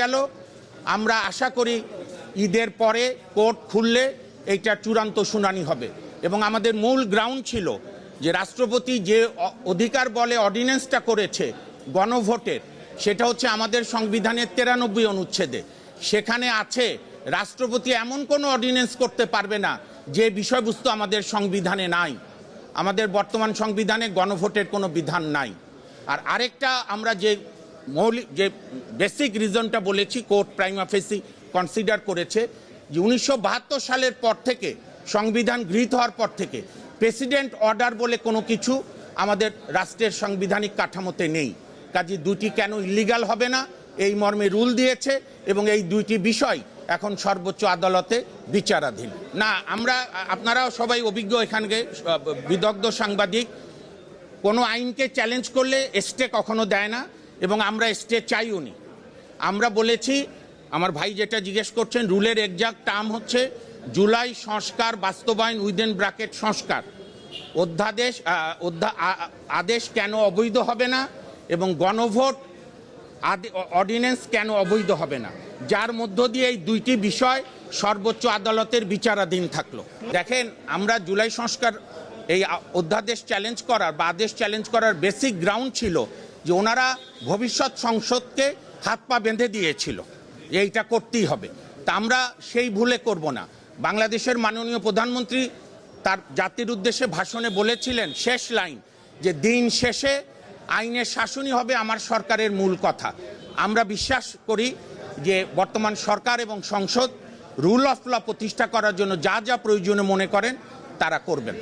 গেল। আমরা আশা করি ঈদের পরে কোর্ট খুললে এইটা চূড়ান্ত শুনানি হবে এবং আমাদের মূল গ্রাউন্ড ছিল যে রাষ্ট্রপতি যে অধিকার বলে অর্ডিন্যান্সটা করেছে গণভোটের, সেটা হচ্ছে আমাদের সংবিধানের 93 অনুচ্ছেদে। সেখানে আছে রাষ্ট্রপতি এমন কোনো অর্ডিন্যান্স করতে পারবে না যে বিষয়বস্তু আমাদের সংবিধানে নাই। আমাদের বর্তমান সংবিধানে গণভোটের কোনো বিধান নাই। আর আরেকটা আমরা যে মৌলিক যে বেসিক রিজনটা বলেছি, কোর্ট প্রাইমা ফেসি কনসিডার করেছে যে 1972 সালের পর থেকে, সংবিধান গৃহীত হওয়ার পর থেকে প্রেসিডেন্ট অর্ডার বলে কোনো কিছু আমাদের রাষ্ট্রের সাংবিধানিক কাঠামোতে নেই। কাজে দুটি কেন ইলিগাল হবে না এই মর্মে রুল দিয়েছে এবং এই দুইটি বিষয় এখন সর্বোচ্চ আদালতে বিচারাধীন। না, আমরা আপনারাও সবাই অভিজ্ঞ, এখানকে বিদগ্ধ সাংবাদিক, কোনো আইনকে চ্যালেঞ্জ করলে স্টে কখনো দেয় না এবং আমরা স্টে চাইও নি। আমরা বলেছি, আমার ভাই যেটা জিজ্ঞেস করছেন, রুলের এক্সাক্ট টার্ম হচ্ছে জুলাই সংস্কার বাস্তবায়ন উইদিন ব্র্যাকেট সংস্কার অধ্যাদেশ আদেশ কেন অবৈধ হবে না এবং গণভোট অর্ডিন্যান্স কেন অবৈধ হবে না, যার মধ্য দিয়ে এই দুইটি বিষয় সর্বোচ্চ আদালতের বিচারাধীন থাকলো। দেখেন, আমরা জুলাই সংস্কার এই অধ্যাদেশ চ্যালেঞ্জ করার বা আদেশ চ্যালেঞ্জ করার বেসিক গ্রাউন্ড ছিল যে ওনারা ভবিষ্যৎ সংসদকে হাত পা বেঁধে দিয়েছিল, এইটা করতেই হবে। তা আমরা সেই ভুলে করব না। বাংলাদেশের মাননীয় প্রধানমন্ত্রী তার জাতির উদ্দেশ্যে ভাষণে বলেছিলেন, শেষ লাইন, যে দিন শেষে আইনের শাসনই হবে আমার সরকারের মূল কথা। আমরা বিশ্বাস করি যে বর্তমান সরকার এবং সংসদ রুল অফ ল প্রতিষ্ঠা করার জন্য যা যা প্রয়োজনীয় মনে করেন তারা করবেন।